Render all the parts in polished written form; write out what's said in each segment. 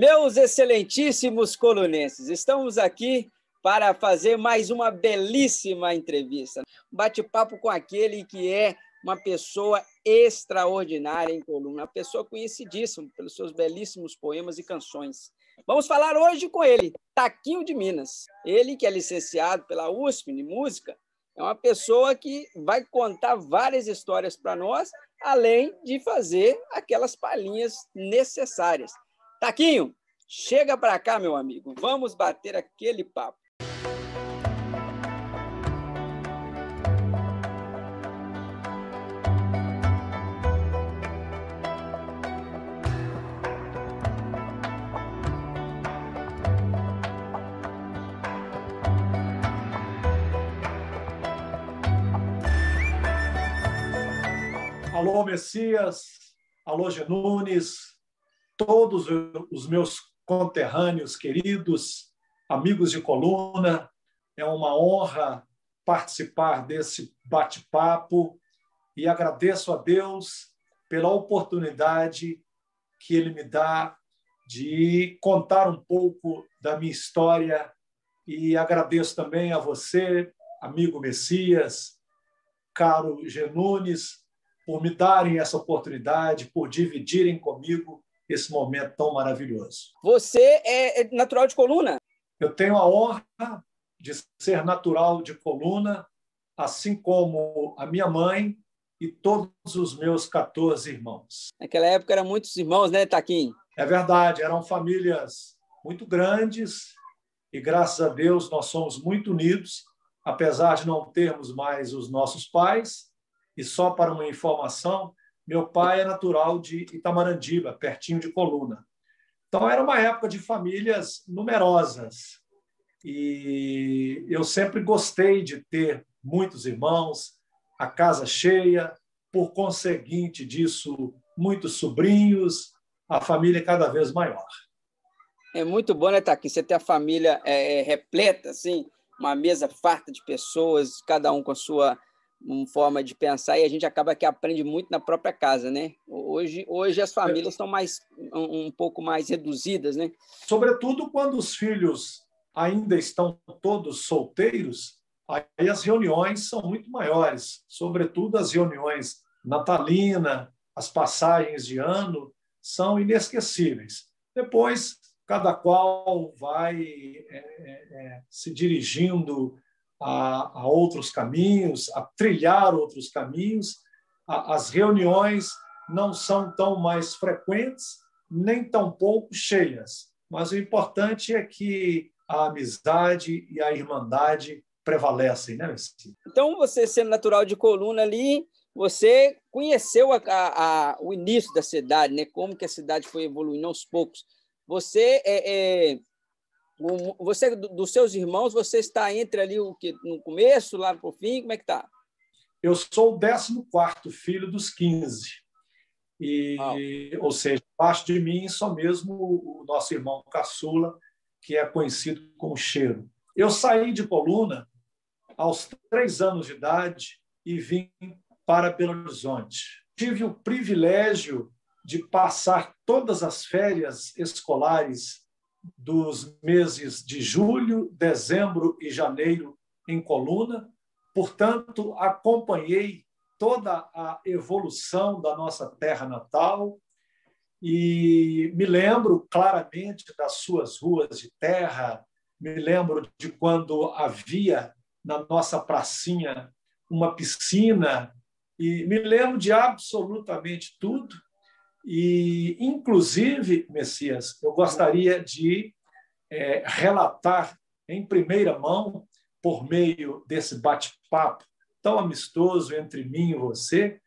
Meus excelentíssimos colunenses, estamos aqui para fazer mais uma belíssima entrevista. Um bate-papo com aquele que é uma pessoa extraordinária em Coluna, uma pessoa conhecidíssima pelos seus belíssimos poemas e canções. Vamos falar hoje com ele, Taquinho de Minas. Ele, que é licenciado pela USP de Música, é uma pessoa que vai contar várias histórias para nós, além de fazer aquelas palhinhas necessárias. Taquinho, chega para cá, meu amigo. Vamos bater aquele papo. Alô, Messias, alô, Genunes, todos os meus conterrâneos queridos, amigos de Coluna, é uma honra participar desse bate-papo e agradeço a Deus pela oportunidade que Ele me dá de contar um pouco da minha história e agradeço também a você, amigo Messias, caro Genunes, por me darem essa oportunidade, por dividirem comigo esse momento tão maravilhoso. Você é natural de Coluna? Eu tenho a honra de ser natural de Coluna, assim como a minha mãe e todos os meus 14 irmãos. Naquela época eram muitos irmãos, né, Taquinho? É verdade, eram famílias muito grandes e, graças a Deus, nós somos muito unidos, apesar de não termos mais os nossos pais. E só para uma informação, meu pai é natural de Itamarandiba, pertinho de Coluna. Então, era uma época de famílias numerosas. E eu sempre gostei de ter muitos irmãos, a casa cheia, por conseguinte disso, muitos sobrinhos, a família cada vez maior. É muito bom, né, Taquinho? Você ter a família repleta, assim, uma mesa farta de pessoas, cada um com a sua forma de pensar, e a gente acaba que aprende muito na própria casa, né? Hoje as famílias estão um pouco mais reduzidas, né? Sobretudo quando os filhos ainda estão todos solteiros, aí as reuniões são muito maiores, sobretudo as reuniões natalinas, as passagens de ano são inesquecíveis. Depois, cada qual vai se dirigindo a outros caminhos, a trilhar outros caminhos. As reuniões não são tão mais frequentes, nem tão pouco cheias, mas o importante é que a amizade e a irmandade prevalecem, né, Messi? Então, você sendo natural de Coluna ali, você conheceu o início da cidade, né? Como que a cidade foi evoluindo aos poucos. Você dos seus irmãos, você está entre ali no começo, lá para o fim, como é que está? Eu sou o 14º filho dos 15. Ou seja, abaixo de mim só mesmo o nosso irmão caçula, que é conhecido como Cheiro. Eu saí de Coluna aos 3 anos de idade e vim para Belo Horizonte. Tive o privilégio de passar todas as férias escolares dos meses de julho, dezembro e janeiro em Coluna. Portanto, acompanhei toda a evolução da nossa terra natal e me lembro claramente das suas ruas de terra, me lembro de quando havia na nossa pracinha uma piscina e me lembro de absolutamente tudo. E, inclusive, Messias, eu gostaria de relatar em primeira mão, por meio desse bate-papo tão amistoso entre mim e você,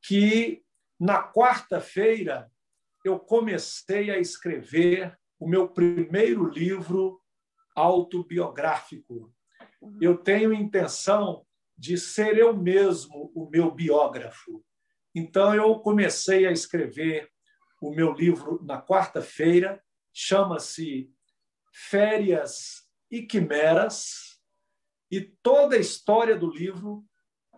que na quarta-feira eu comecei a escrever o meu primeiro livro autobiográfico. Eu tenho intenção de ser eu mesmo o meu biógrafo. Então, eu comecei a escrever o meu livro na quarta-feira, chama-se Férias e Quimeras, e toda a história do livro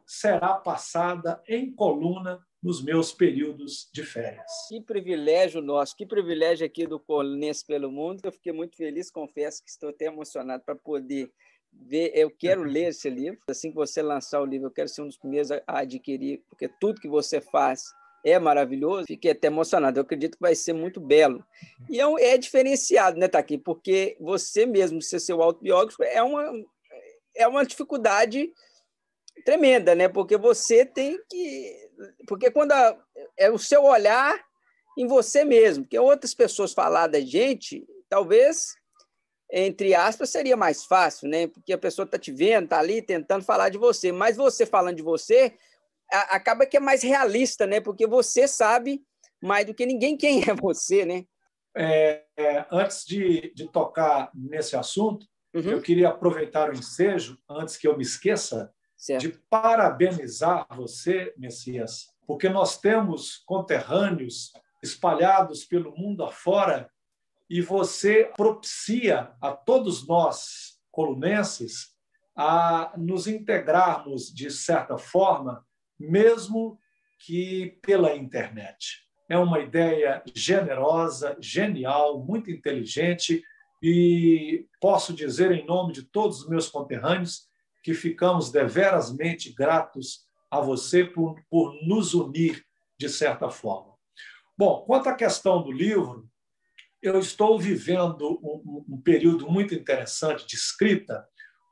será passada em Coluna nos meus períodos de férias. Que privilégio nosso, que privilégio aqui do Colunenses pelo Mundo. Eu fiquei muito feliz, confesso que estou até emocionado para poder ver. Eu quero ler esse livro. Assim que você lançar o livro, eu quero ser um dos primeiros a adquirir, porque tudo que você faz é maravilhoso. Fiquei até emocionado. Eu acredito que vai ser muito belo. E é diferenciado, né, Taqui? Porque você mesmo ser seu autobiógrafo é uma dificuldade tremenda, né? Porque você tem que... Porque quando é o seu olhar em você mesmo, porque outras pessoas falar da gente, talvez, entre aspas, seria mais fácil, né? Porque a pessoa está te vendo, está ali tentando falar de você, mas você falando de você, acaba que é mais realista, né? Porque você sabe mais do que ninguém quem é você, né? Antes de tocar nesse assunto, eu queria aproveitar o ensejo, antes que eu me esqueça, de parabenizar você, Messias, porque nós temos conterrâneos espalhados pelo mundo afora e você propicia a todos nós, colunenses, a nos integrarmos, de certa forma, mesmo que pela internet. É uma ideia generosa, genial, muito inteligente e posso dizer, em nome de todos os meus conterrâneos, que ficamos deverasmente gratos a você por nos unir de certa forma. Bom, quanto à questão do livro, eu estou vivendo um período muito interessante de escrita,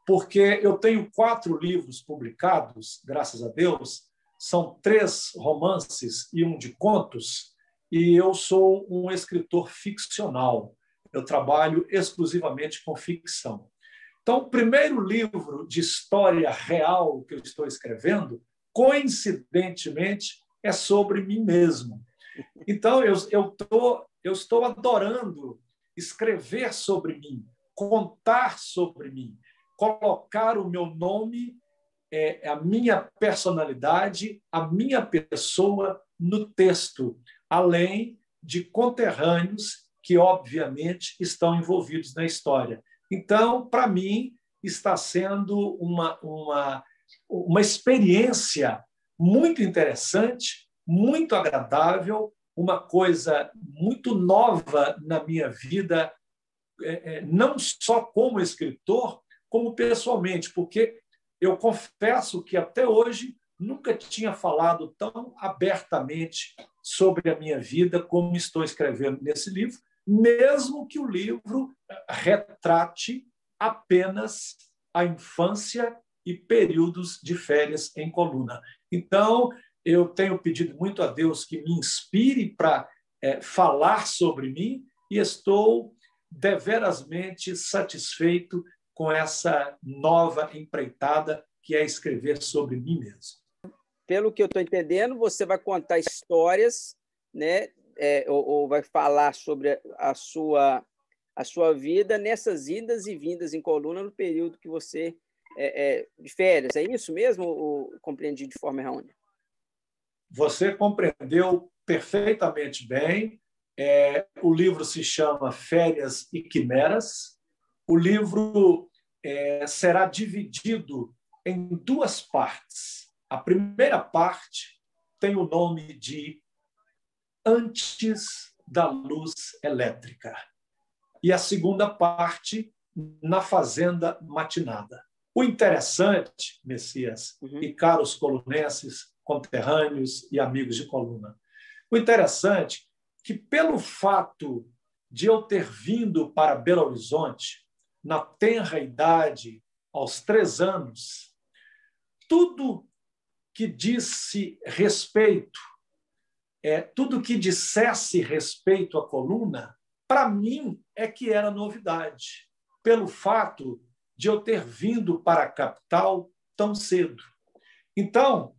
porque eu tenho 4 livros publicados, graças a Deus, são 3 romances e 1 de contos, e eu sou um escritor ficcional. Eu trabalho exclusivamente com ficção. Então, o primeiro livro de história real que eu estou escrevendo, coincidentemente, é sobre mim mesmo. Então, eu estou adorando escrever sobre mim, contar sobre mim, colocar o meu nome, a minha personalidade, a minha pessoa no texto, além de conterrâneos que, obviamente, estão envolvidos na história. Então, para mim, está sendo uma experiência muito interessante, muito agradável, uma coisa muito nova na minha vida, não só como escritor, como pessoalmente, porque eu confesso que até hoje nunca tinha falado tão abertamente sobre a minha vida como estou escrevendo nesse livro, mesmo que o livro retrate apenas a infância e períodos de férias em coluna. Então, eu tenho pedido muito a Deus que me inspire para falar sobre mim e estou deverasmente satisfeito com essa nova empreitada que é escrever sobre mim mesmo. Pelo que eu estou entendendo, você vai contar histórias, né? Ou vai falar sobre a sua vida nessas idas e vindas em coluna no período que você de férias. É isso mesmo ou compreendi de forma errônea? Você compreendeu perfeitamente bem. O livro se chama Férias e Quimeras. O livro será dividido em 2 partes. A primeira parte tem o nome de Antes da Luz Elétrica. E a segunda parte, Na Fazenda Matinada. O interessante, Messias, e caros colunenses, conterrâneos e amigos de coluna, o interessante é que, pelo fato de eu ter vindo para Belo Horizonte, na tenra idade, aos 3 anos, tudo que disse respeito, tudo que dissesse respeito à coluna, para mim é que era novidade, pelo fato de eu ter vindo para a capital tão cedo. Então,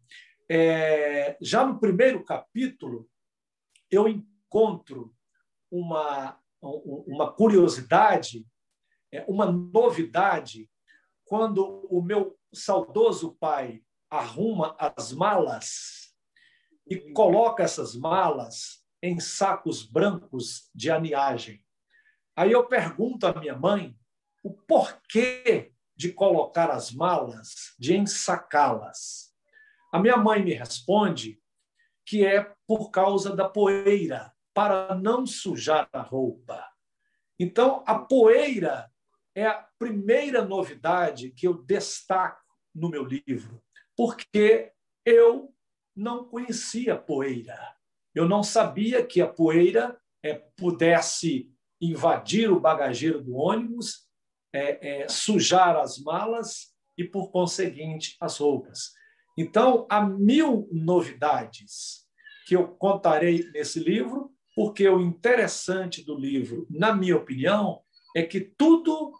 já no primeiro capítulo, eu encontro uma curiosidade, uma novidade, quando o meu saudoso pai arruma as malas e coloca essas malas em sacos brancos de aniagem. Aí eu pergunto à minha mãe o porquê de colocar as malas, de ensacá-las. A minha mãe me responde que é por causa da poeira, para não sujar a roupa. Então, a poeira é a primeira novidade que eu destaco no meu livro, porque eu não conhecia poeira. Eu não sabia que a poeira pudesse invadir o bagageiro do ônibus, sujar as malas e, por conseguinte, as roupas. Então, há 1000 novidades que eu contarei nesse livro, porque o interessante do livro, na minha opinião, é que tudo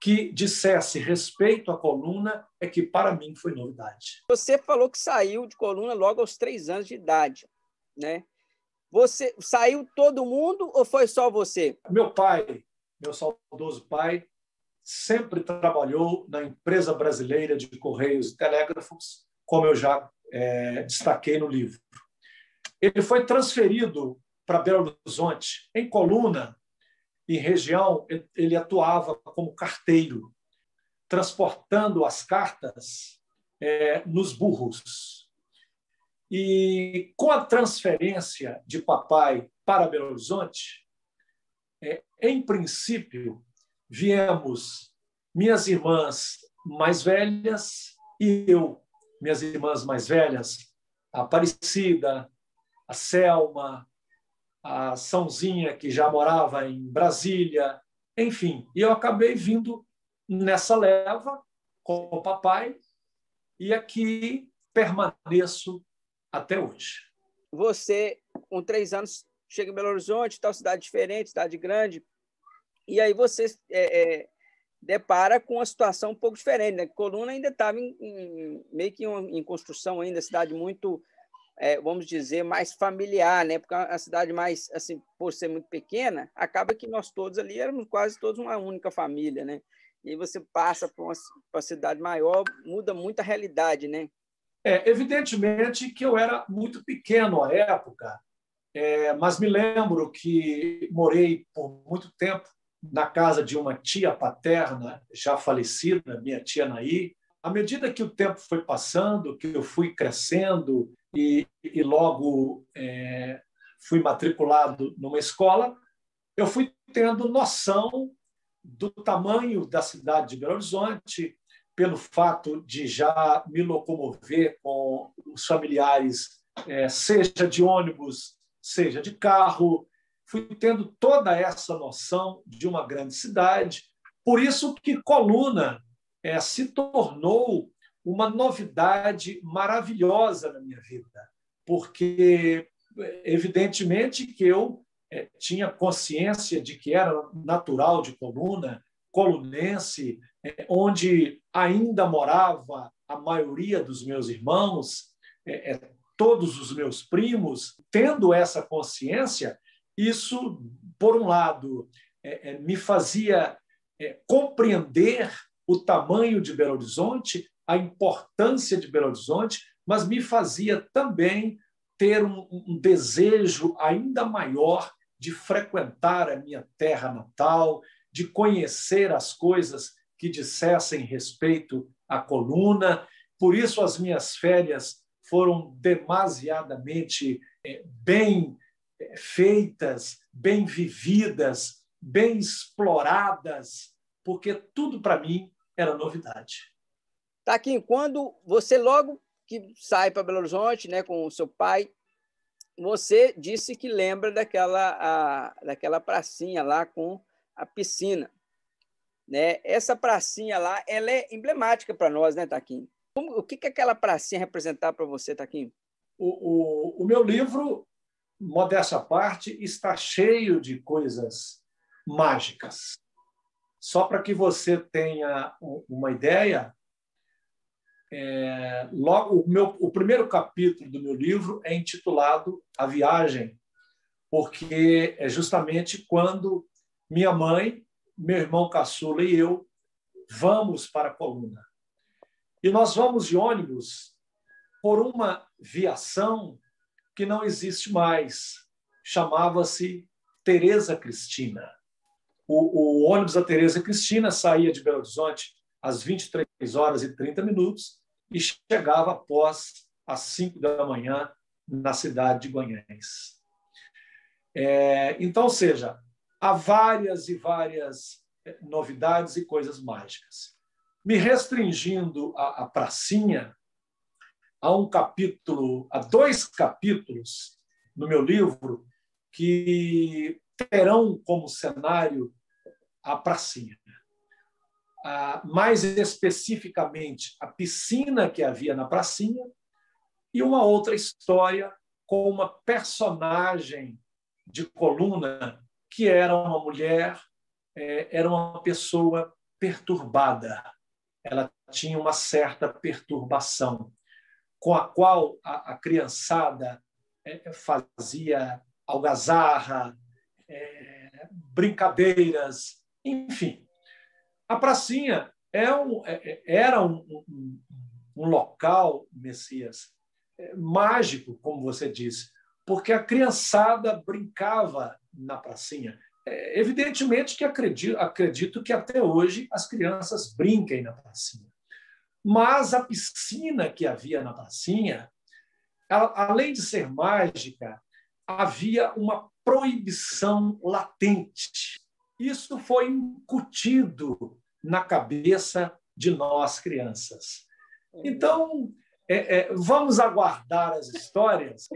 que dissesse respeito à coluna é que, para mim, foi novidade. Você falou que saiu de coluna logo aos 3 anos de idade, né? Você saiu todo mundo ou foi só você? Meu pai, meu saudoso pai, sempre trabalhou na empresa brasileira de Correios e Telégrafos, como eu já destaquei no livro. Ele foi transferido para Belo Horizonte, em coluna, em região, ele atuava como carteiro, transportando as cartas nos burros. E com a transferência de papai para Belo Horizonte, em princípio, viemos minhas irmãs mais velhas e eu, minhas irmãs mais velhas, a Aparecida, a Selma, a Sãozinha, que já morava em Brasília, enfim. E eu acabei vindo nessa leva com o papai e aqui permaneço até hoje. Você, com 3 anos, chega em Belo Horizonte, tal, cidade diferente, cidade grande, e aí você depara com uma situação um pouco diferente, né? Coluna ainda estava meio que em construção ainda, cidade muito, vamos dizer, mais familiar, né? Porque a cidade mais, assim, por ser muito pequena, acaba que nós todos ali éramos quase todos uma única família, né? E aí você passa para uma cidade maior, muda muito a realidade, né? Evidentemente que eu era muito pequeno à época, mas me lembro que morei por muito tempo na casa de uma tia paterna, já falecida, minha tia Naí. À medida que o tempo foi passando, que eu fui crescendo e logo fui matriculado numa escola, eu fui tendo noção do tamanho da cidade de Belo Horizonte, pelo fato de já me locomover com os familiares, seja de ônibus, seja de carro. Fui tendo toda essa noção de uma grande cidade. Por isso que Coluna se tornou uma novidade maravilhosa na minha vida, porque, evidentemente, que eu tinha consciência de que era natural de Coluna, colunense, onde ainda morava a maioria dos meus irmãos, todos os meus primos. Tendo essa consciência, isso, por um lado, me fazia compreender o tamanho de Belo Horizonte, a importância de Belo Horizonte, mas me fazia também ter um desejo ainda maior de frequentar a minha terra natal, de conhecer as coisas que dissessem respeito à coluna. Por isso, as minhas férias foram demasiadamente bem feitas, bem vividas, bem exploradas, porque tudo para mim era novidade. Taquinho, quando você logo que sai para Belo Horizonte, né, com o seu pai, você disse que lembra daquela pracinha lá com a piscina, né? Essa pracinha lá, ela é emblemática para nós, né, Taquinho? O que aquela pracinha representava para você, Taquinho? O meu livro, modéstia à parte, está cheio de coisas mágicas. Só para que você tenha uma ideia, logo o primeiro capítulo do meu livro é intitulado A Viagem, porque é justamente quando minha mãe, meu irmão caçula e eu vamos para Coluna. E nós vamos de ônibus por uma viação que não existe mais. Chamava-se Tereza Cristina. O ônibus da Tereza Cristina saía de Belo Horizonte às 23h30 e chegava após às 5 da manhã na cidade de Guanhães. Então, ou seja, há várias e várias novidades e coisas mágicas. Me restringindo à pracinha, há dois capítulos no meu livro que terão como cenário a pracinha. Mais especificamente, a piscina que havia na pracinha e uma outra história com uma personagem de Coluna que era uma mulher, era uma pessoa perturbada. Ela tinha uma certa perturbação, com a qual a criançada fazia algazarra, brincadeiras, enfim. A pracinha era um local, Messias, mágico, como você disse, porque a criançada brincava na pracinha. Evidentemente que acredito que até hoje as crianças brinquem na pracinha. Mas a piscina que havia na pracinha, além de ser mágica, havia uma proibição latente. Isso foi incutido na cabeça de nós, crianças. Então, vamos aguardar as histórias.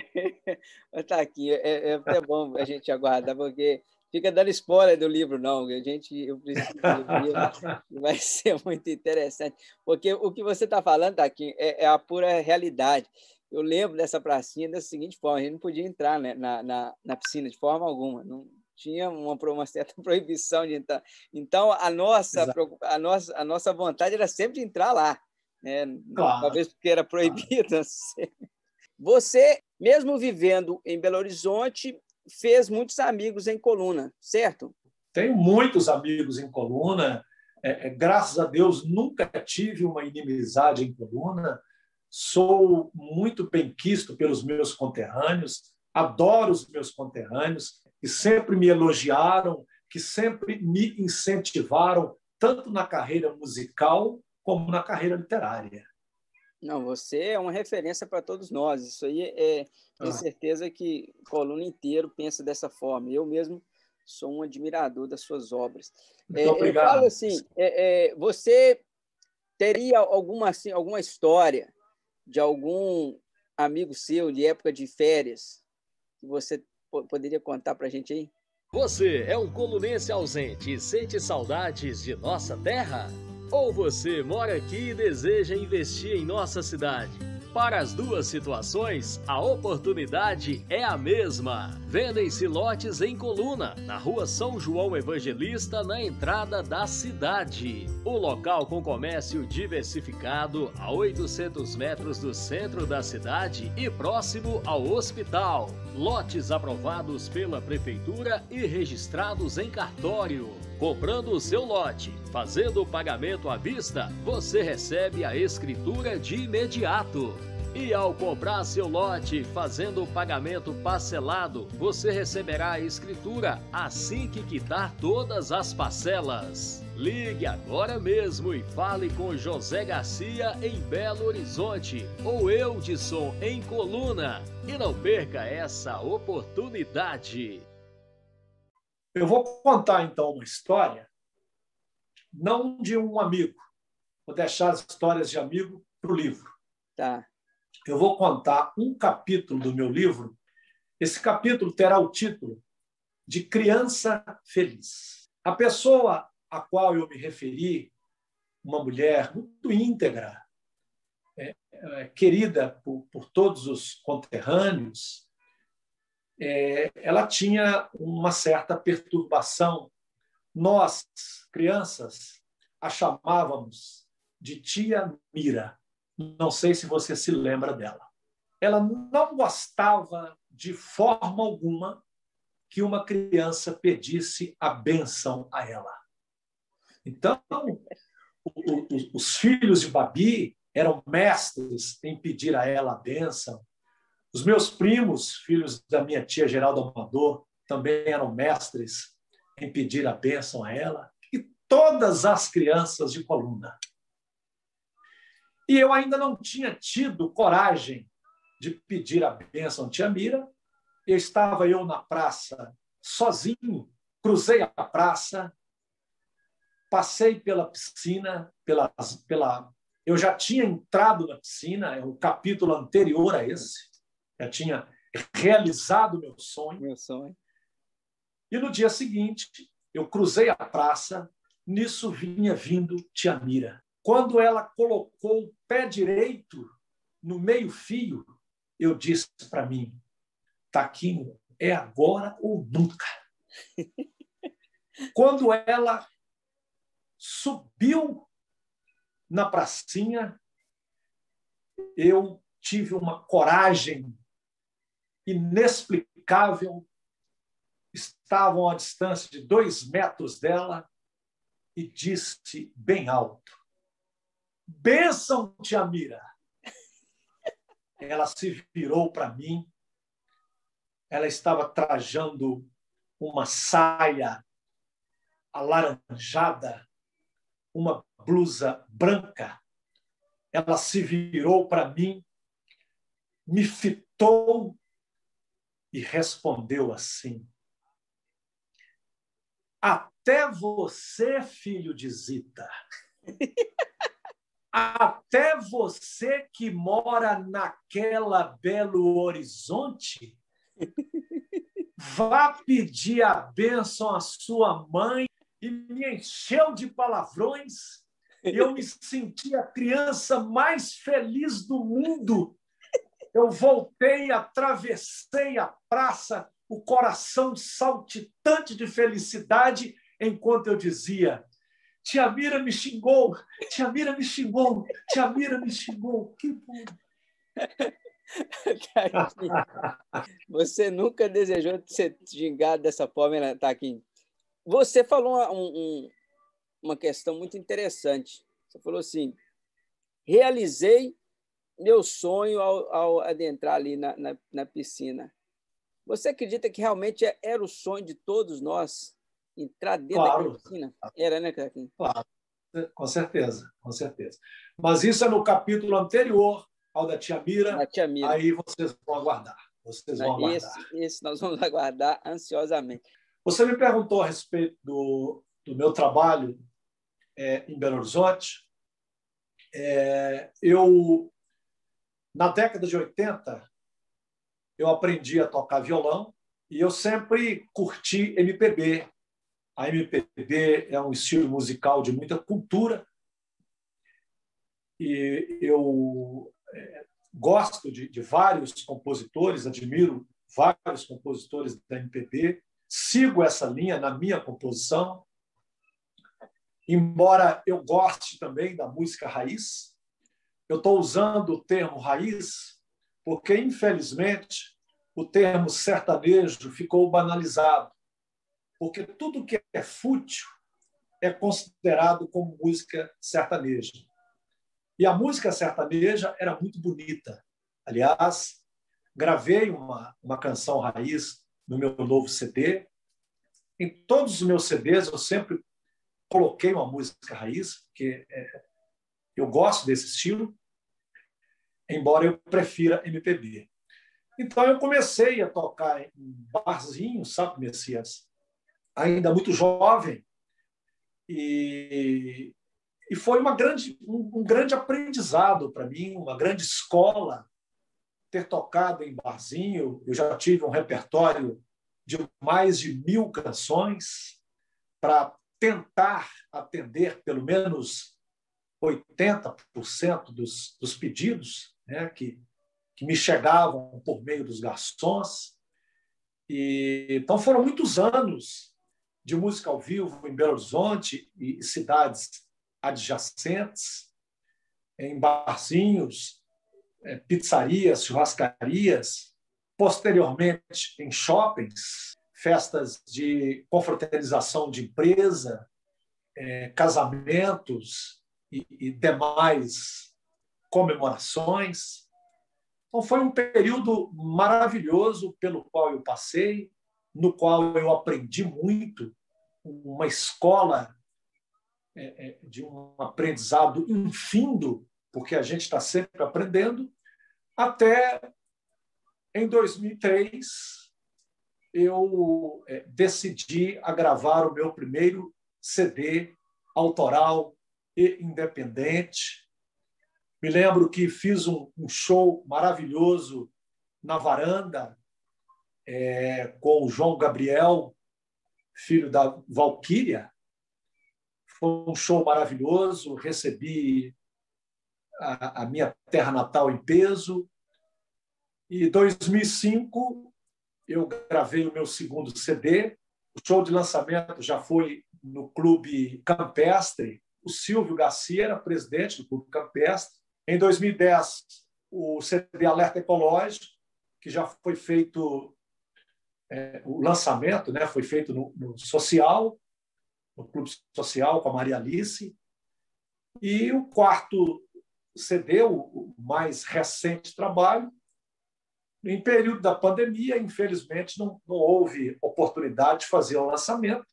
Está aqui, é até bom a gente aguardar, porque fica dando spoiler do livro, não. Eu preciso ler, vai ser muito interessante, porque o que você está falando, tá aqui, é a pura realidade. Eu lembro dessa pracinha da seguinte forma: a gente não podia entrar, né, na piscina de forma alguma, não tinha uma certa proibição de entrar. Então, a nossa vontade era sempre de entrar lá, né? Claro. Talvez porque era proibido. Claro. Você, mesmo vivendo em Belo Horizonte, fez muitos amigos em Coluna, certo? Tenho muitos amigos em Coluna. Graças a Deus, nunca tive uma inimizade em Coluna. Sou muito benquisto pelos meus conterrâneos, adoro os meus conterrâneos, que sempre me elogiaram, que sempre me incentivaram, tanto na carreira musical como na carreira literária. Não, você é uma referência para todos nós. Isso aí tenho certeza que o Coluna inteiro pensa dessa forma. Eu mesmo sou um admirador das suas obras. Muito obrigado. Eu falo assim, você teria alguma história de algum amigo seu de época de férias que você poderia contar para a gente aí? Você é um colunense ausente e sente saudades de nossa terra? Ou você mora aqui e deseja investir em nossa cidade? Para as duas situações, a oportunidade é a mesma. Vendem-se lotes em Coluna, na rua São João Evangelista, na entrada da cidade. O local com comércio diversificado a 800 metros do centro da cidade e próximo ao hospital. Lotes aprovados pela prefeitura e registrados em cartório. Comprando o seu lote, fazendo o pagamento à vista, você recebe a escritura de imediato. E ao comprar seu lote, fazendo o pagamento parcelado, você receberá a escritura assim que quitar todas as parcelas. Ligue agora mesmo e fale com José Garcia em Belo Horizonte ou Eudson em Coluna. E não perca essa oportunidade. Eu vou contar, então, uma história, não de um amigo. Vou deixar as histórias de amigo para o livro. Tá. Eu vou contar um capítulo do meu livro. Esse capítulo terá o título de Criança Feliz. A pessoa a qual eu me referi, uma mulher muito íntegra, querida por todos os conterrâneos, ela tinha uma certa perturbação. Nós, crianças, a chamávamos de Tia Mira. Não sei se você se lembra dela. Ela não gostava de forma alguma que uma criança pedisse a bênção a ela. Então, os filhos de Babi eram mestres em pedir a ela a bênção. Os meus primos, filhos da minha tia Geralda Amador, também eram mestres em pedir a bênção a ela. E todas as crianças de Coluna. E eu ainda não tinha tido coragem de pedir a bênção de tia Mira. Estava eu na praça sozinho, cruzei a praça, passei pela piscina, eu já tinha entrado na piscina, é o capítulo anterior a esse, já tinha realizado meu sonho. Meu sonho. E no dia seguinte, eu cruzei a praça, nisso vinha vindo tia Mira. Quando ela colocou o pé direito no meio-fio, eu disse para mim: Taquinho, é agora ou nunca. Quando ela subiu na pracinha, eu tive uma coragem inexplicável. Estavam a distância de 2 metros dela e disse bem alto: bênção, tia Mira. Ela se virou para mim. Ela estava trajando uma saia alaranjada, uma blusa branca. Ela se virou para mim, me fitou e respondeu assim: até você, filho de Zita, até você que mora naquela Belo Horizonte, vá pedir a bênção à sua mãe. E me encheu de palavrões. E eu me senti a criança mais feliz do mundo. Eu voltei, atravessei a praça, o coração saltitante de felicidade, enquanto eu dizia: tia Mira me xingou, tia Mira me xingou, tia Mira me xingou. Que bom. Você nunca desejou ser xingado dessa forma, né, Taquinho? Você falou uma questão muito interessante. Você falou assim: realizei meu sonho ao adentrar ali na piscina. Você acredita que realmente era o sonho de todos nós entrar dentro da piscina? Era, né, Taquinho? Claro, com certeza, com certeza. Mas isso é no capítulo anterior ao da tia Mira. Da tia Mira. Aí vocês vão aguardar. Vocês vão aguardar. Esse nós vamos aguardar ansiosamente. Você me perguntou a respeito do meu trabalho em Belo Horizonte. Na década de 80, eu aprendi a tocar violão e eu sempre curti MPB. A MPB é um estilo musical de muita cultura e eu gosto de vários compositores, admiro vários compositores da MPB, sigo essa linha na minha composição, embora eu goste também da música raiz. Eu estou usando o termo raiz porque, infelizmente, o termo sertanejo ficou banalizado, porque tudo que é fútil é considerado como música sertaneja. E a música sertaneja era muito bonita. Aliás, gravei uma canção raiz no meu novo CD. Em todos os meus CDs, eu sempre coloquei uma música raiz, porque eu gosto desse estilo, embora eu prefira MPB. Então, eu comecei a tocar em barzinhos, sabe, Messias? Ainda muito jovem. E foi um grande aprendizado para mim, uma grande escola, ter tocado em barzinho. Eu já tive um repertório de mais de 1000 canções para tentar atender pelo menos 80% dos pedidos, né, que me chegavam por meio dos garçons. Então, foram muitos anos de música ao vivo em Belo Horizonte e cidades adjacentes, em barzinhos, pizzarias, churrascarias, posteriormente em shoppings, festas de confraternização de empresa, casamentos e demais comemorações. Então, foi um período maravilhoso pelo qual eu passei, no qual eu aprendi muito, uma escola de um aprendizado infindo, porque a gente está sempre aprendendo, até Em 2003, eu decidi a gravar o meu primeiro CD autoral e independente. Me lembro que fiz um show maravilhoso na varanda com o João Gabriel, filho da Valquíria. Foi um show maravilhoso, recebi a minha terra natal em peso. E em 2005, eu gravei o meu segundo CD. O show de lançamento já foi no Clube Campestre. O Silvio Garcia era presidente do Clube Campestre. Em 2010, o CD Alerta Ecológico, que já foi feito, o lançamento, né, foi feito no Social, no Clube Social, com a Maria Alice. E o quarto CD, o mais recente trabalho, em período da pandemia, infelizmente, não houve oportunidade de fazer o lançamento,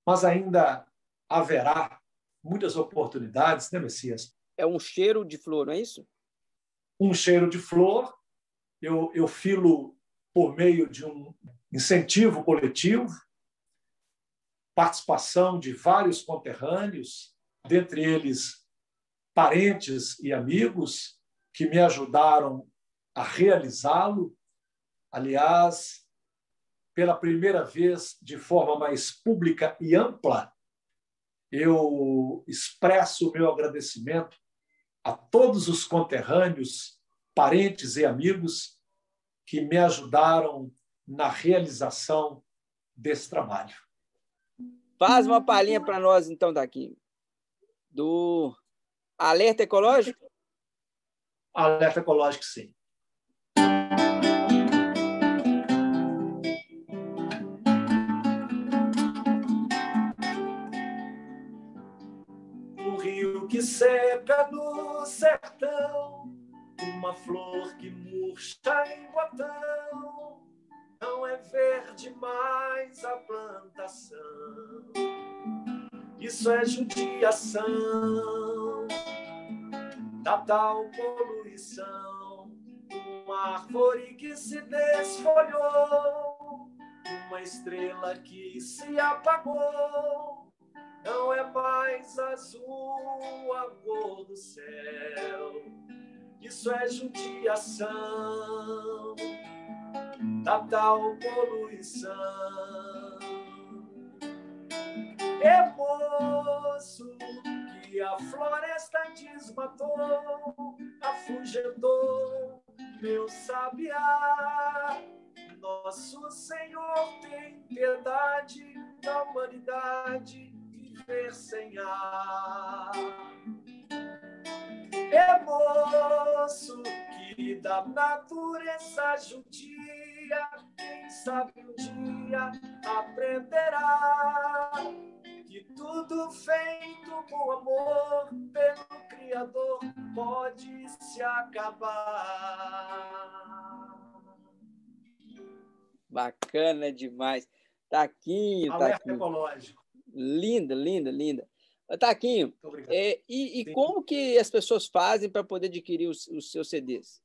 mas ainda haverá muitas oportunidades, né, Messias? É um cheiro de flor, não é isso? Um cheiro de flor. Eu filo por meio de um incentivo coletivo, participação de vários conterrâneos, dentre eles parentes e amigos que me ajudaram a realizá-lo. Aliás, pela primeira vez, de forma mais pública e ampla, eu expresso o meu agradecimento a todos os conterrâneos, parentes e amigos que me ajudaram na realização desse trabalho. Faz uma palhinha para nós, então, daqui, do Alerta Ecológico? Alerta Ecológico, sim. Um rio que seca no sertão, uma flor que murcha em botão, não é verde mais a plantação. Isso é judiação da tal poluição. Uma árvore que se desfolhou, uma estrela que se apagou, não é mais azul a cor do céu. Isso é judiação da tal poluição. É moço que a floresta desmatou, afugentou meu sabiá. Nosso Senhor tem piedade da humanidade, viver sem ar. É moço que da natureza judia, quem sabe um dia aprenderá que tudo feito com amor pelo Criador pode se acabar. Bacana demais. Taquinho, Alerta Taquinho. Ecológico. Linda, linda, linda. Taquinho, e como que as pessoas fazem para poder adquirir os seus CDs?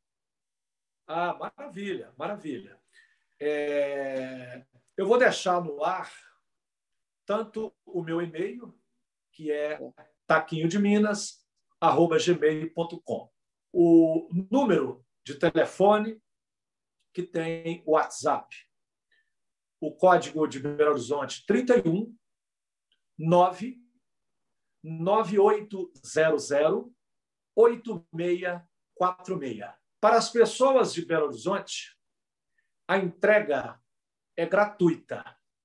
Ah, maravilha, maravilha. Eu vou deixar no ar tanto o meu e-mail, que é taquinhodeminas@gmail.com, o número de telefone que tem o WhatsApp, o código de Belo Horizonte 31 99800 8646. Para as pessoas de Belo Horizonte, a entrega é gratuita.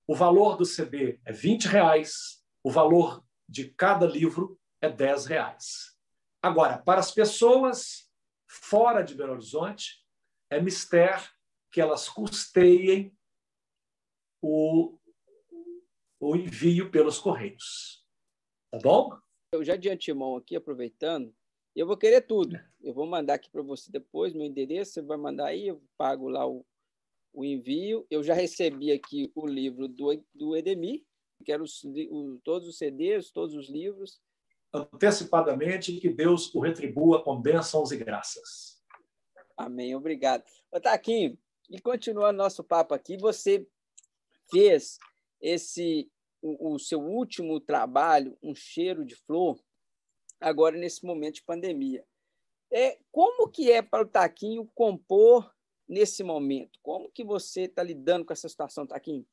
O valor do CD é R$20, o valor de cada livro é R$10. Agora, para as pessoas fora de Belo Horizonte, é mister que elas custeiem o envio pelos correios. Tá bom? Eu já de antemão aqui, aproveitando, eu vou querer tudo. Eu vou mandar aqui para você depois, meu endereço, você vai mandar aí, eu pago lá o envio. Eu já recebi aqui o livro do Edemir, quero todos os CDs, todos os livros. Antecipadamente, que Deus o retribua com bênçãos e graças. Amém, obrigado. Taquinho, E continuando nosso papo aqui, você fez o seu último trabalho, Um Cheiro de Flor, agora nesse momento de pandemia. Como que é para o Taquinho compor nesse momento? Como que você está lidando com essa situação, Taquinho?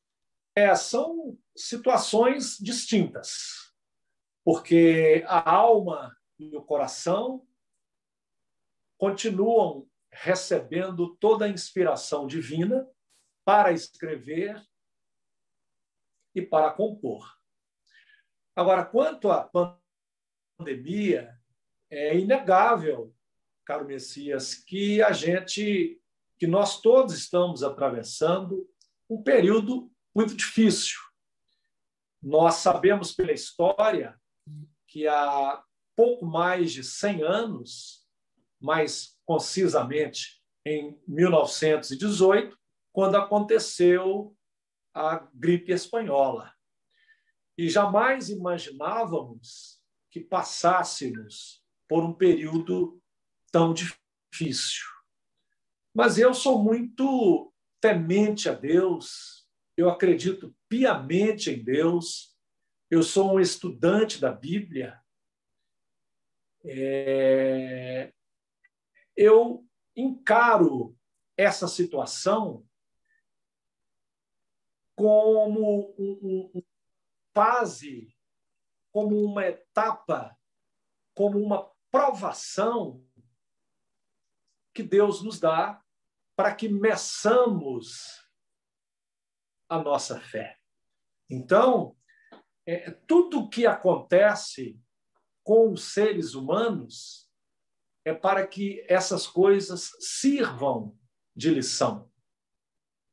São situações distintas, porque a alma e o coração continuam recebendo toda a inspiração divina para escrever e para compor. Agora, quanto à pandemia, é inegável, caro Messias, que nós todos estamos atravessando um período muito difícil. Nós sabemos pela história que há pouco mais de 100 anos, mais concisamente em 1918, quando aconteceu a gripe espanhola. E jamais imaginávamos que passássemos por um período tão difícil. Mas eu sou muito temente a Deus, eu acredito piamente em Deus, eu sou um estudante da Bíblia. Eu encaro essa situação como uma fase, como uma etapa, como uma provação que Deus nos dá para que meçamos a nossa fé. Então, tudo o que acontece com os seres humanos é para que essas coisas sirvam de lição.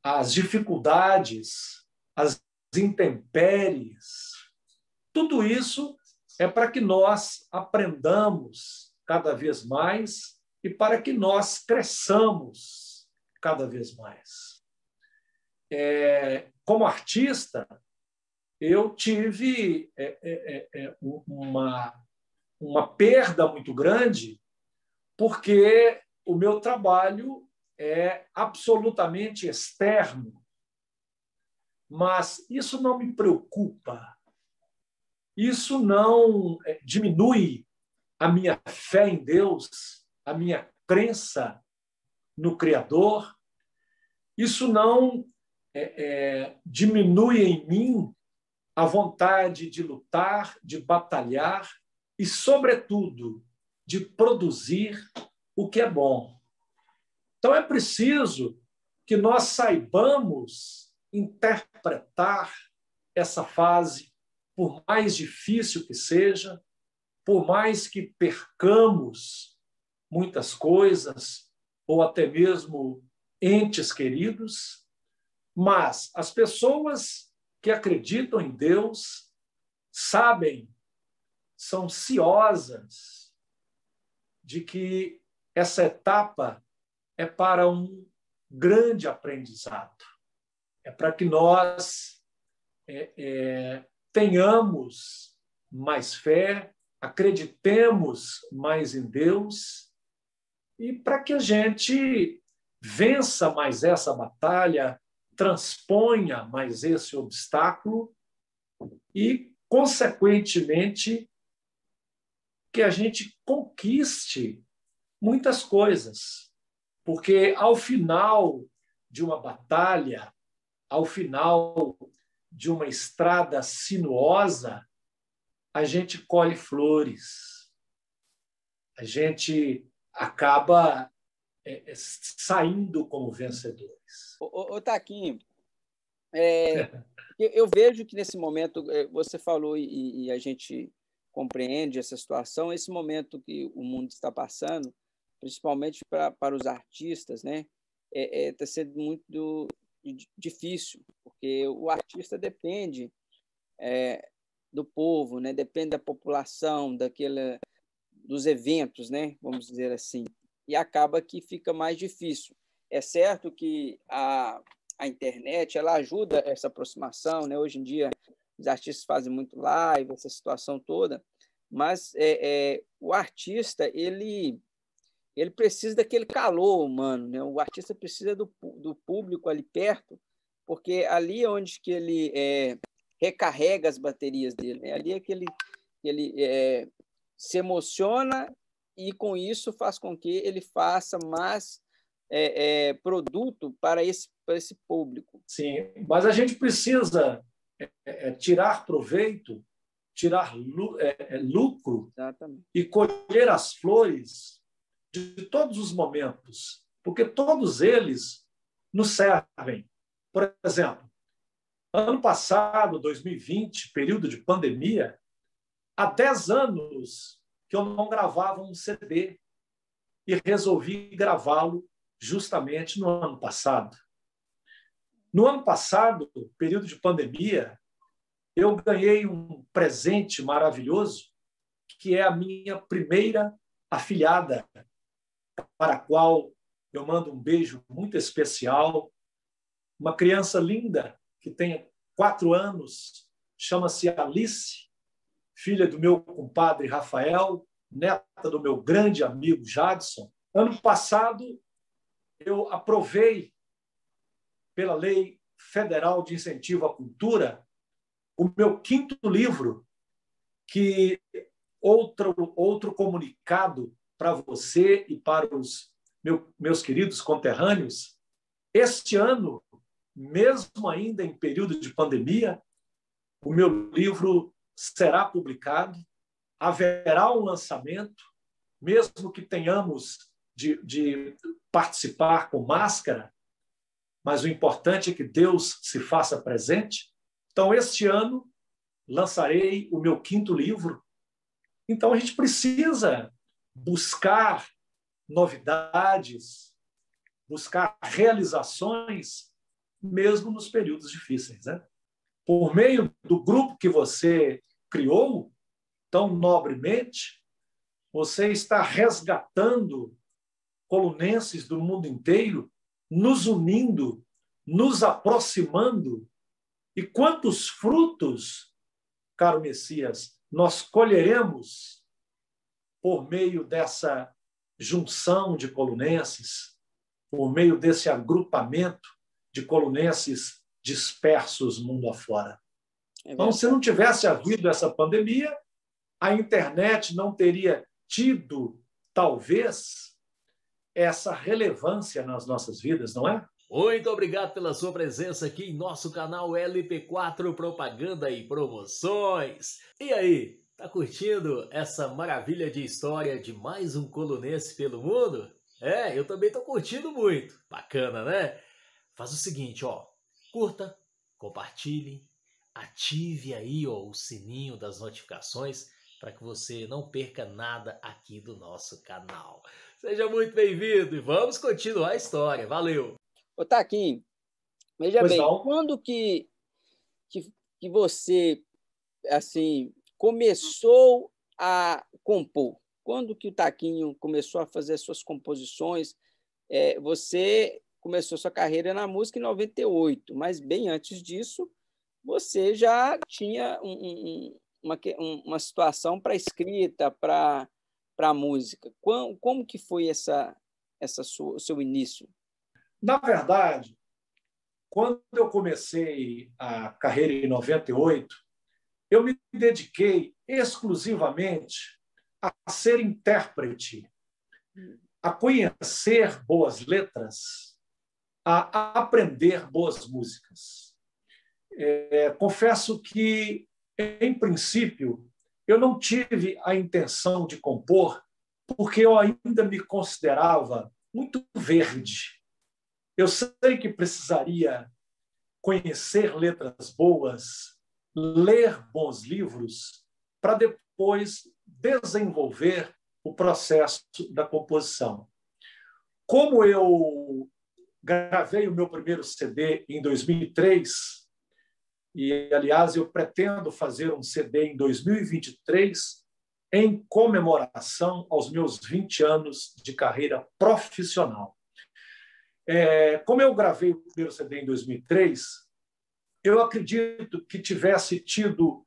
As dificuldades, as intempéries, tudo isso é para que nós aprendamos cada vez mais e para que nós cresçamos cada vez mais. Como artista, eu tive uma perda muito grande, porque o meu trabalho é absolutamente externo. Mas isso não me preocupa. Isso não diminui a minha fé em Deus, a minha crença no Criador. Isso não diminui em mim a vontade de lutar, de batalhar e, sobretudo, de produzir o que é bom. Então, é preciso que nós saibamos interpretar essa fase, por mais difícil que seja, por mais que percamos muitas coisas, ou até mesmo entes queridos, mas as pessoas que acreditam em Deus sabem, são ciosas de que essa etapa é para um grande aprendizado. É para que nós tenhamos mais fé, acreditemos mais em Deus e para que a gente vença mais essa batalha, transponha mais esse obstáculo e, consequentemente, que a gente conquiste muitas coisas. Porque, ao final de uma batalha, ao final de uma estrada sinuosa, a gente colhe flores. A gente acaba saindo como vencedores. Ô Taquinho, eu vejo que nesse momento, você falou e a gente compreende essa situação, esse momento que o mundo está passando, principalmente para os artistas, né? Está sendo muito difícil, porque o artista depende do povo, né? Depende da população, dos eventos, né? Vamos dizer assim, e acaba que fica mais difícil. É certo que a internet ela ajuda essa aproximação, né? Hoje em dia os artistas fazem muito live, essa situação toda, mas o artista ele ele precisa daquele calor humano, né? O artista precisa do público ali perto, porque ali é onde que ele recarrega as baterias dele, né? Ali é que ele se emociona e, com isso, faz com que ele faça mais produto para esse público. Sim, mas a gente precisa tirar proveito, tirar lucro. Exatamente. E colher as flores de todos os momentos, porque todos eles nos servem. Por exemplo, ano passado, 2020, período de pandemia, há 10 anos que eu não gravava um CD e resolvi gravá-lo justamente no ano passado. No ano passado, período de pandemia, eu ganhei um presente maravilhoso, que é a minha primeira afilhada, para a qual eu mando um beijo muito especial. Uma criança linda, que tem 4 anos, chama-se Alice, filha do meu compadre Rafael, neta do meu grande amigo Jadson. Ano passado, eu aprovei, pela Lei Federal de Incentivo à Cultura, o meu 5º livro, que outro comunicado para você e para os meus queridos conterrâneos. Este ano, mesmo ainda em período de pandemia, o meu livro será publicado, haverá um lançamento, mesmo que tenhamos de participar com máscara, mas o importante é que Deus se faça presente. Então, este ano, lançarei o meu 5º livro. Então, a gente precisa buscar novidades, buscar realizações, mesmo nos períodos difíceis, né? Por meio do grupo que você criou, tão nobremente, você está resgatando colunenses do mundo inteiro, nos unindo, nos aproximando. E quantos frutos, caro Messias, nós colheremos por meio dessa junção de colunenses, por meio desse agrupamento de colunenses dispersos mundo afora. Então, se não tivesse havido essa pandemia, a internet não teria tido, talvez, essa relevância nas nossas vidas, não é? Muito obrigado pela sua presença aqui em nosso canal LP4 Propaganda e Promoções. E aí, tá curtindo essa maravilha de história de mais um colunense pelo mundo? Eu também tô curtindo muito. Bacana, né? Faz o seguinte, curta, compartilhe, ative aí o sininho das notificações para que você não perca nada aqui do nosso canal. Seja muito bem-vindo e vamos continuar a história. Valeu! Ô, Taquinho, veja bem, quando que você assim começou a compor? Quando que o Taquinho começou a fazer as suas composições? Você começou sua carreira na música em 98, mas bem antes disso, você já tinha uma situação para escrita, para música. Como que foi o seu início? Na verdade, quando eu comecei a carreira em 98, eu me dediquei exclusivamente a ser intérprete, a conhecer boas letras, a aprender boas músicas. Confesso que, em princípio, eu não tive a intenção de compor, porque eu ainda me considerava muito verde. Eu sei que precisaria conhecer letras boas, ler bons livros, para depois desenvolver o processo da composição. Como eu gravei o meu primeiro CD em 2003, e, aliás, eu pretendo fazer um CD em 2023, em comemoração aos meus 20 anos de carreira profissional. Como eu gravei o primeiro CD em 2003, eu acredito que tivesse tido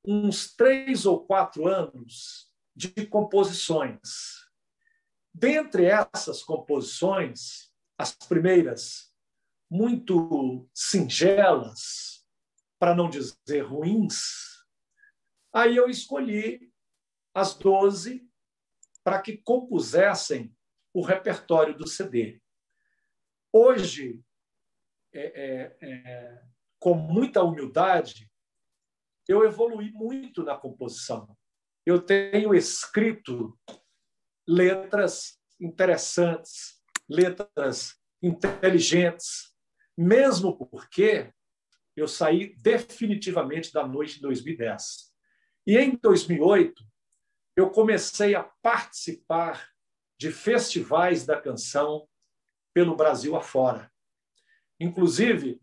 uns 3 ou 4 anos de composições. Dentre essas composições, as primeiras, muito singelas, para não dizer ruins, aí eu escolhi as 12 para que compusessem o repertório do CD. Hoje, com muita humildade, eu evolui muito na composição. Eu tenho escrito letras interessantes, letras inteligentes, mesmo porque eu saí definitivamente da noite de 2010. E em 2008, eu comecei a participar de festivais da canção pelo Brasil afora. Inclusive,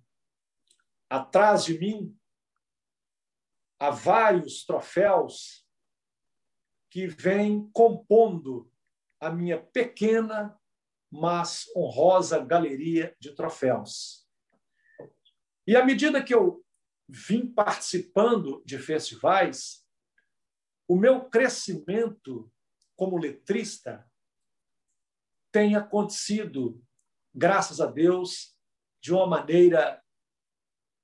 atrás de mim, há vários troféus que vêm compondo a minha pequena, mas honrosa galeria de troféus. E à medida que eu vim participando de festivais, o meu crescimento como letrista tem acontecido, graças a Deus, de uma maneira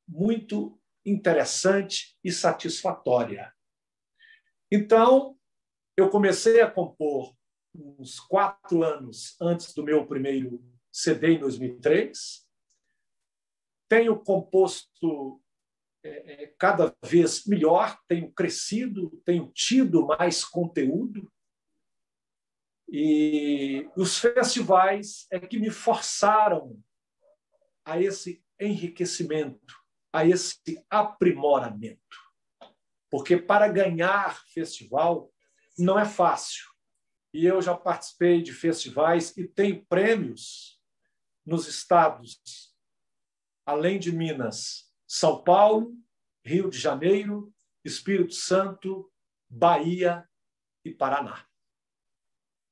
muito interessante e satisfatória. Então, eu comecei a compor uns 4 anos antes do meu primeiro CD, em 2003. Tenho composto cada vez melhor, tenho crescido, tenho tido mais conteúdo. E os festivais é que me forçaram a esse enriquecimento, a esse aprimoramento. Porque para ganhar festival não é fácil. E eu já participei de festivais e tenho prêmios nos estados, além de Minas, São Paulo, Rio de Janeiro, Espírito Santo, Bahia e Paraná.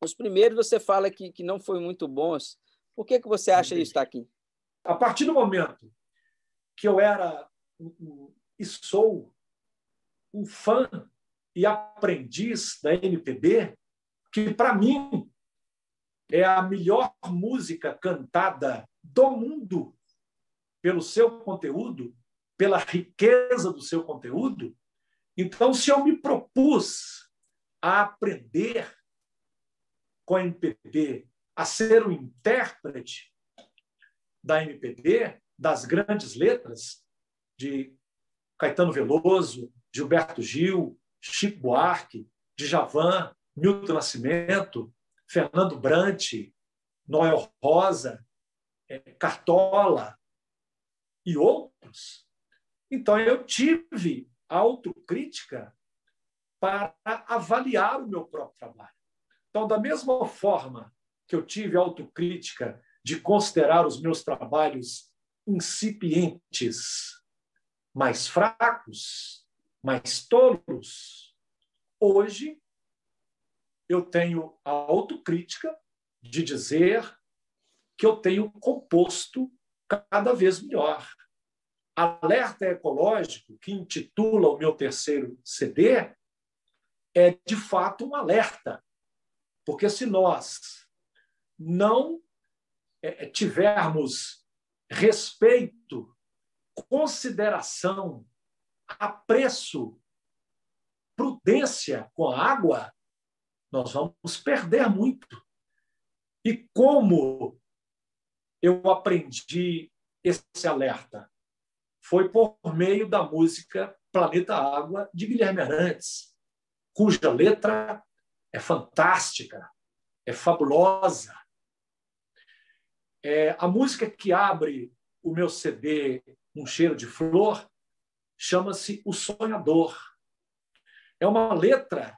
Os primeiros você fala que não foram muito bons. Por que você acha isso, Taquinho? A partir do momento que eu era e sou um fã e aprendiz da MPB, que, para mim, é a melhor música cantada do mundo pelo seu conteúdo, pela riqueza do seu conteúdo. Então, se eu me propus a aprender com a MPB, a ser um intérprete da MPB, das grandes letras de Caetano Veloso, Gilberto Gil, Chico Buarque, Djavan, Milton Nascimento, Fernando Brant, Noel Rosa, Cartola e outros. Então, eu tive autocrítica para avaliar o meu próprio trabalho. Então, da mesma forma que eu tive autocrítica de considerar os meus trabalhos incipientes, mais fracos, mais tolos, hoje eu tenho a autocrítica de dizer que eu tenho composto cada vez melhor. Alerta Ecológico, que intitula o meu terceiro CD, é de fato um alerta. Porque se nós não tivermos respeito, consideração, apreço, prudência com a água, nós vamos perder muito. E como eu aprendi esse alerta? Foi por meio da música Planeta Água, de Guilherme Arantes, cuja letra é fantástica, é fabulosa. A música que abre o meu CD, Um Cheiro de Flor, chama-se O Sonhador. É uma letra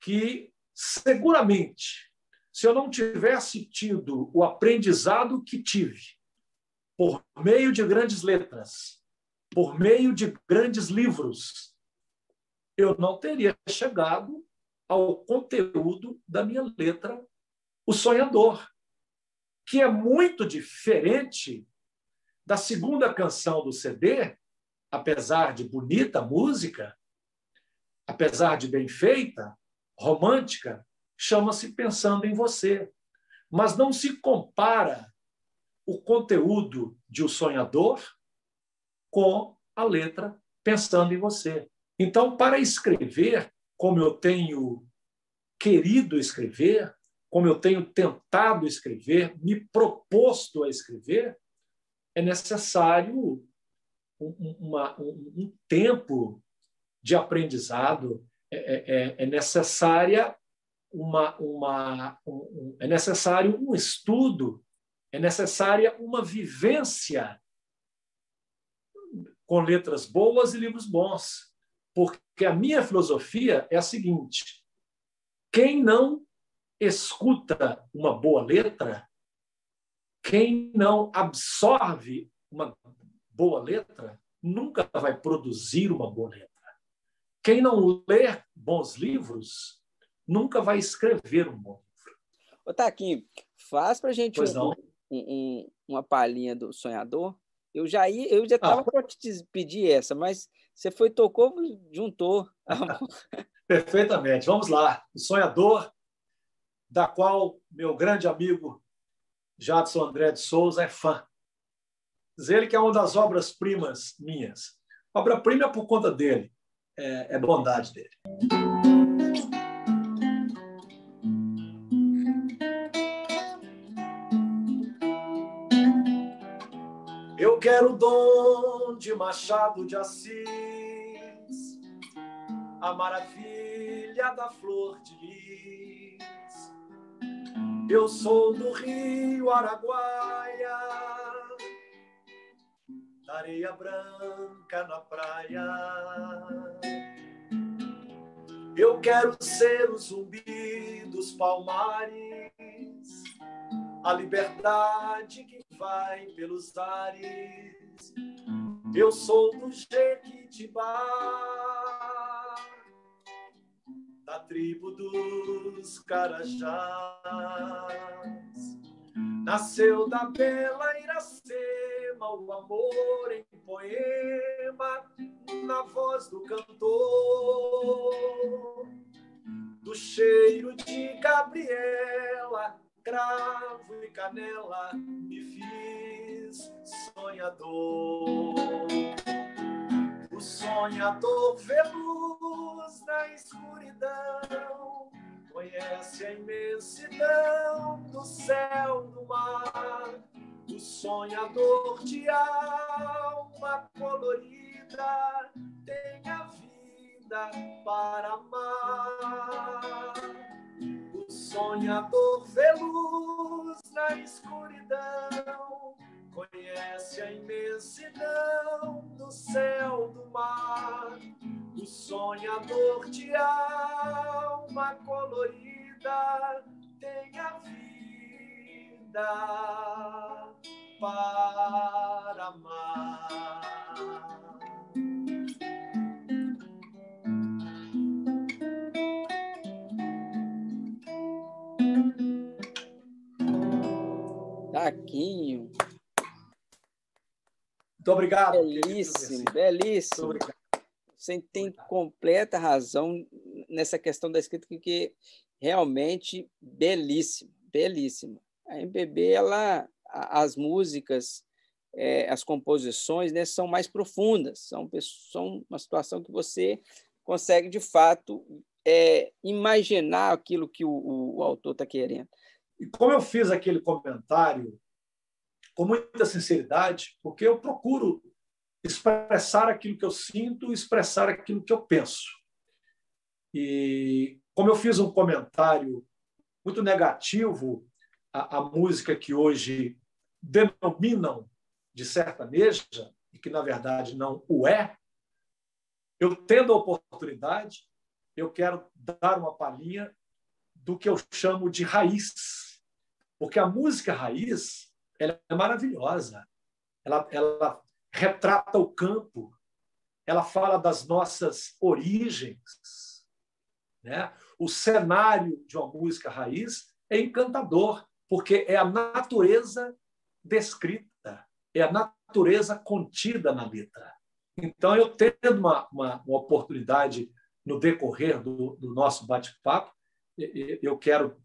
que, seguramente, se eu não tivesse tido o aprendizado que tive, por meio de grandes letras, por meio de grandes livros, eu não teria chegado ao conteúdo da minha letra, O Sonhador, que é muito diferente da segunda canção do CD, apesar de bonita música, apesar de bem feita, romântica, chama-se Pensando em Você. Mas não se compara o conteúdo de O Sonhador com a letra Pensando em Você. Então, para escrever como eu tenho querido escrever, como eu tenho tentado escrever, me proposto a escrever, é necessário um tempo de aprendizado, é necessário um estudo, é necessária uma vivência com letras boas e livros bons. Porque a minha filosofia é a seguinte: quem não escuta uma boa letra, quem não absorve uma boa letra, nunca vai produzir uma boa letra. Quem não lê bons livros, nunca vai escrever um bom livro. Ô, Taquinho, faz para a gente Pois não. Uma palhinha do Sonhador. Eu já estava para te pedir essa, mas você tocou, juntou. Perfeitamente. Vamos lá. O Sonhador, da qual meu grande amigo Jadson André de Souza é fã. Diz ele que é uma das obras-primas minhas. Obra-prima é por conta dele. É bondade dele. Eu quero o dom de Machado de Assis, a maravilha da flor de lis. Eu sou do Rio Araguaia, da areia branca na praia. Eu quero ser o zumbi dos palmares, a liberdade que vai pelos ares. Eu sou do Jequitibá, da tribo dos Carajás. Nasceu da bela Iracema o amor em poema, na voz do cantor. Do cheiro de Gabriela, cravo e canela, me fiz sonhador. O sonhador vê luz na escuridão, conhece a imensidão do céu, do mar. O sonhador de alma colorida tem a vida para amar. O sonhador vê luz na escuridão, conhece a imensidão do céu, do mar. O sonhador de alma colorida tem a vida para amar. Taquinho. Muito obrigado. Belíssimo, belíssimo. Muito obrigado. Você tem completa razão nessa questão da escrita, que realmente belíssimo, belíssimo. A MPB, as músicas, as composições, né, são mais profundas, são uma situação que você consegue, de fato, imaginar aquilo que o autor está querendo. E como eu fiz aquele comentário com muita sinceridade, porque eu procuro expressar aquilo que eu sinto, expressar aquilo que eu penso. E como eu fiz um comentário muito negativo à música que hoje denominam de sertaneja, e que, na verdade, não o é, eu, tendo a oportunidade, eu quero dar uma palhinha do que eu chamo de raiz. Porque a música raiz, ela é maravilhosa. Ela retrata o campo, ela fala das nossas origens, né? O cenário de uma música raiz é encantador, porque é a natureza descrita, é a natureza contida na letra. Então, eu tendo uma oportunidade no decorrer do nosso bate-papo eu quero,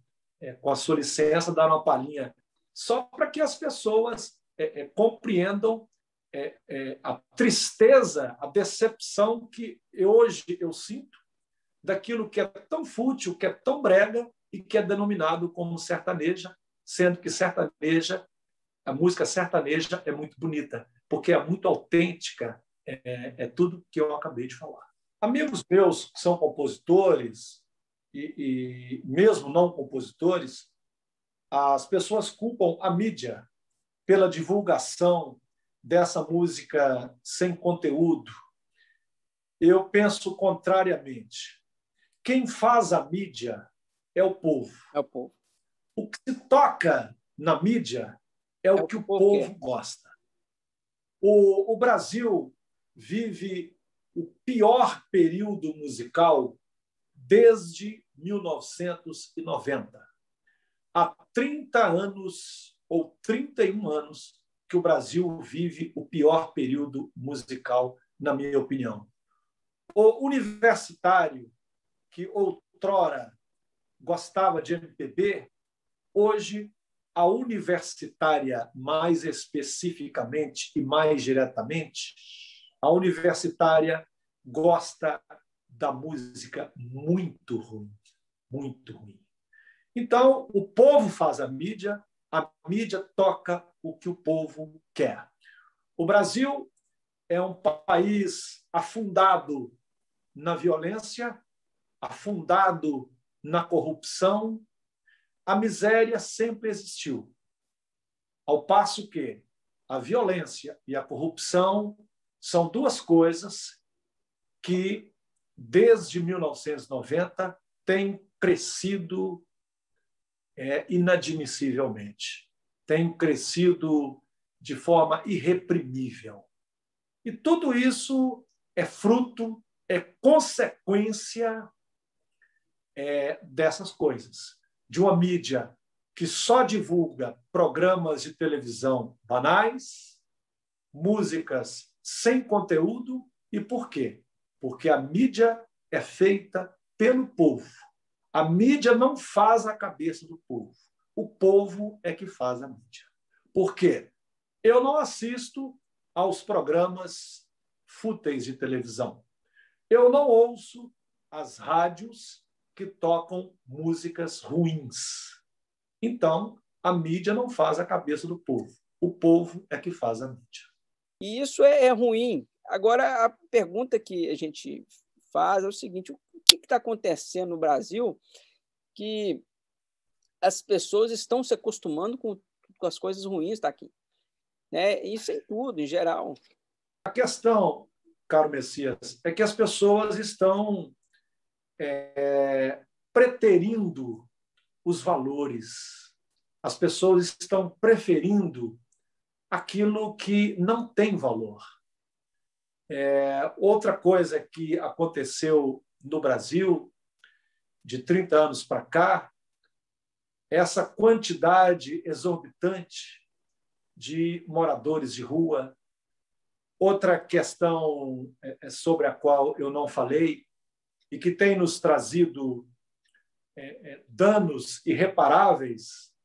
com a sua licença, dar uma palhinha só para que as pessoas compreendam a tristeza, a decepção que hoje eu sinto daquilo que é tão fútil, que é tão brega e que é denominado como sertaneja, sendo que sertaneja, a música sertaneja é muito bonita, porque é muito autêntica, é tudo que eu acabei de falar. Amigos meus que são compositores e mesmo não compositores, as pessoas culpam a mídia pela divulgação dessa música sem conteúdo. Eu penso contrariamente. Quem faz a mídia é o povo. É o povo. O que se toca na mídia é o que o povo gosta. O Brasil vive o pior período musical desde 1990. Há 30 anos ou 31 anos que o Brasil vive o pior período musical, na minha opinião. O universitário, que outrora gostava de MPB, hoje a universitária, mais especificamente e mais diretamente, a universitária gosta da música muito ruim, muito ruim. Então, o povo faz a mídia toca o que o povo quer. O Brasil é um país afundado na violência, afundado na corrupção. A miséria sempre existiu, ao passo que a violência e a corrupção são duas coisas que, desde 1990, têm crescido inadmissivelmente, têm crescido de forma irreprimível. E tudo isso é fruto, é consequência dessas coisas, de uma mídia que só divulga programas de televisão banais, músicas sem conteúdo. E por quê? Porque a mídia é feita pelo povo. A mídia não faz a cabeça do povo. O povo é que faz a mídia. Por quê? Eu não assisto aos programas fúteis de televisão. Eu não ouço as rádios que tocam músicas ruins. Então, a mídia não faz a cabeça do povo. O povo é que faz a mídia. E isso é ruim. Agora, a pergunta que a gente faz é o seguinte: o que está acontecendo no Brasil que as pessoas estão se acostumando com as coisas ruins daqui? Né? Isso em tudo, em geral. A questão, caro Messias, é que as pessoas estão preterindo os valores. As pessoas estão preferindo aquilo que não tem valor. Outra coisa que aconteceu no Brasil, de 30 anos para cá, essa quantidade exorbitante de moradores de rua. Outra questão sobre a qual eu não falei e que tem nos trazido danos irreparáveis,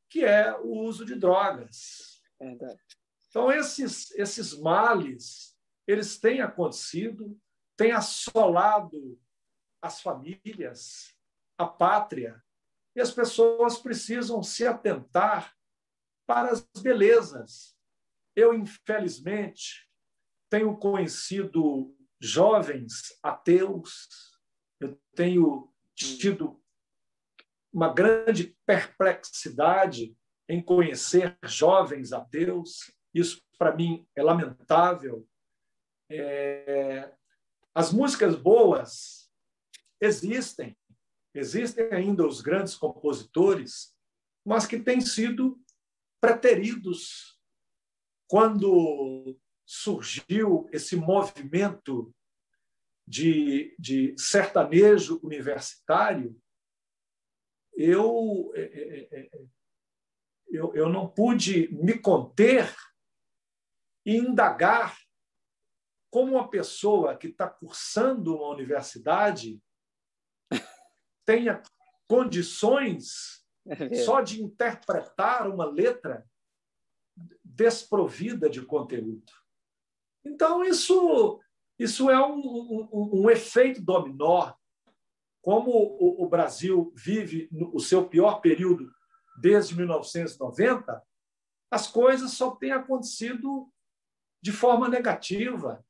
que é o uso de drogas. Verdade. Então, esses males, eles têm acontecido, têm assolado as famílias, a pátria, e as pessoas precisam se atentar para as belezas. Eu, infelizmente, tenho conhecido jovens ateus, eu tenho tido uma grande perplexidade em conhecer jovens ateus. Isso, para mim, é lamentável. As músicas boas existem ainda os grandes compositores, mas que têm sido preteridos. Quando surgiu esse movimento de sertanejo universitário, eu não pude me conter e indagar como uma pessoa que está cursando uma universidade tenha condições só de interpretar uma letra desprovida de conteúdo. Então, isso é um efeito dominó. Como o Brasil vive o seu pior período desde 1990, as coisas só têm acontecido de forma negativa.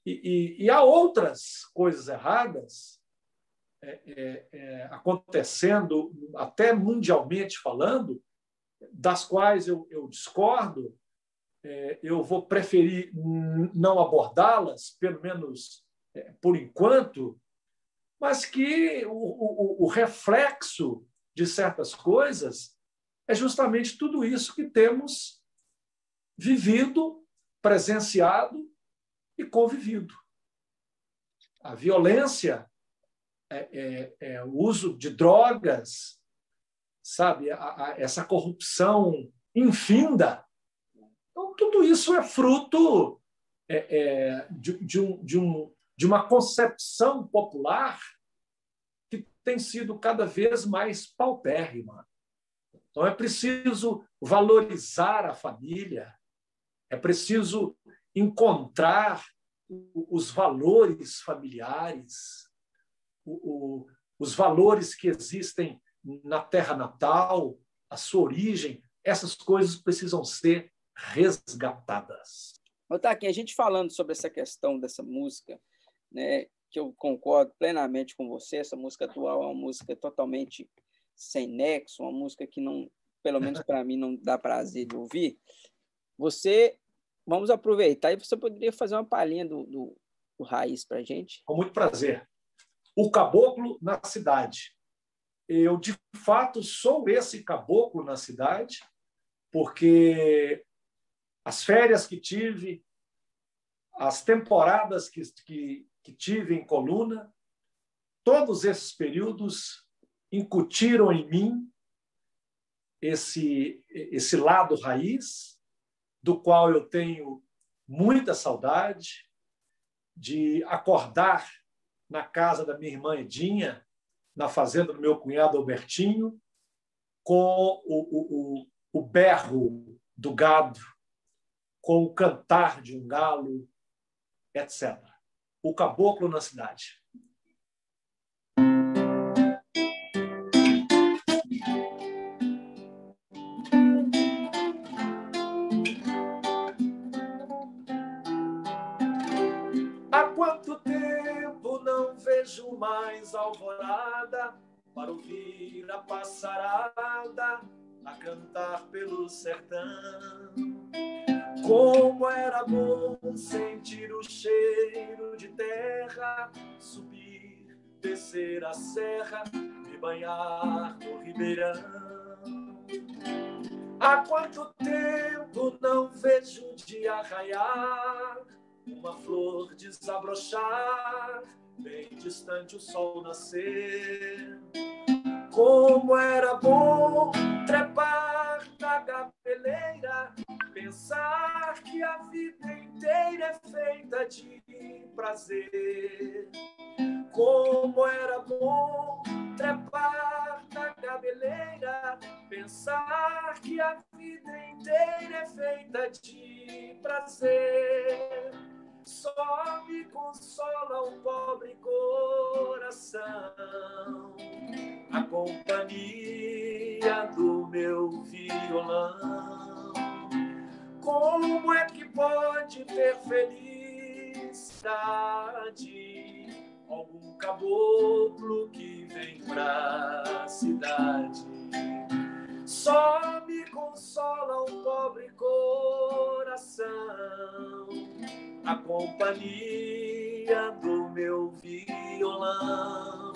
E há outras coisas erradas acontecendo, até mundialmente falando, das quais eu discordo. Eu vou preferir não abordá-las, pelo menos por enquanto, mas que o reflexo de certas coisas é justamente tudo isso que temos vivido, presenciado e convivido. A violência, o uso de drogas, sabe, essa corrupção infinda. Então, tudo isso é fruto de uma concepção popular que tem sido cada vez mais paupérrima. Então, é preciso valorizar a família, é preciso encontrar os valores familiares, os valores que existem na terra natal, a sua origem. Essas coisas precisam ser resgatadas. Otaquinho, a gente falando sobre essa questão dessa música, né, que eu concordo plenamente com você, essa música atual é uma música totalmente sem nexo, uma música que, não, pelo menos para mim, não dá prazer de ouvir. Vamos aproveitar e você poderia fazer uma palhinha do Raiz para a gente? Com muito prazer. O caboclo na cidade. Eu, de fato, sou esse caboclo na cidade, porque as férias que tive, as temporadas que tive em Coluna, todos esses períodos incutiram em mim esse lado raiz, do qual eu tenho muita saudade, de acordar na casa da minha irmã Edinha, na fazenda do meu cunhado Albertinho, com o berro do gado, com o cantar de um galo, etc. O caboclo na cidade. Há quanto tempo não vejo mais alvorada para ouvir a passarada a cantar pelo sertão. Como era bom sentir o cheiro de terra, subir, descer a serra, me banhar no ribeirão. Há quanto tempo não vejo o dia raiar, uma flor desabrochar, bem distante o sol nascer. Como era bom trepar na gabeleira, pensar que a vida inteira é feita de prazer. Como era bom trepar na gabeleira, pensar que a vida inteira é feita de prazer. Só me consola um pobre coração, a companhia do meu violão. Como é que pode ter felicidade algum caboclo que vem pra cidade? Só me consola um pobre coração, a companhia do meu violão.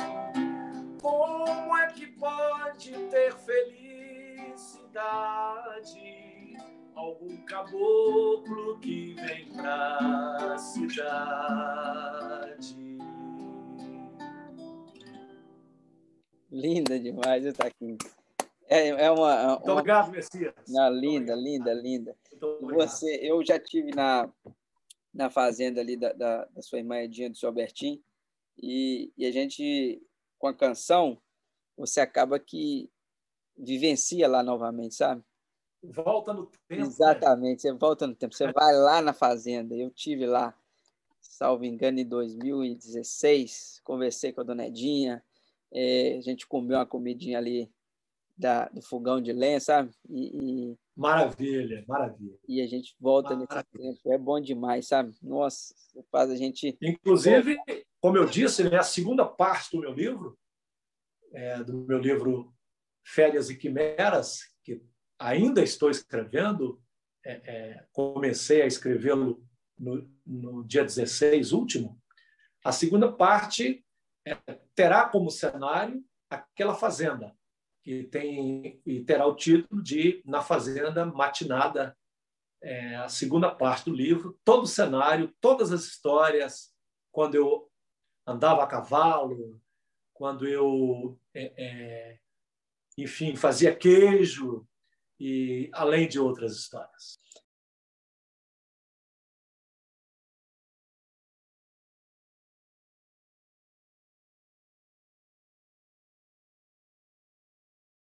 Como é que pode ter felicidade algum caboclo que vem pra cidade? Linda demais, Otaquinho. Muito obrigado, Messias. Não, linda. Eu já estive na fazenda ali da sua irmã Edinha, do seu Albertinho, e a gente, com a canção, você acaba que vivencia lá novamente, sabe? Volta no tempo. Exatamente, você volta no tempo. Você vai lá na fazenda. Eu tive lá, salvo engano, em 2016. Conversei com a dona Edinha. A gente comeu uma comidinha ali do fogão de lenha, sabe? Maravilha, maravilha. E a gente volta nesse tempo. É bom demais, sabe? Nossa, faz a gente... Inclusive, como eu disse, né, a segunda parte do meu livro Férias e Quimeras, que ainda estou escrevendo, comecei a escrevê-lo no dia 16 último. A segunda parte terá como cenário aquela fazenda, e terá o título de Na Fazenda Matinada, a segunda parte do livro, todo o cenário, todas as histórias, quando eu andava a cavalo, quando eu, enfim, fazia queijo, e além de outras histórias.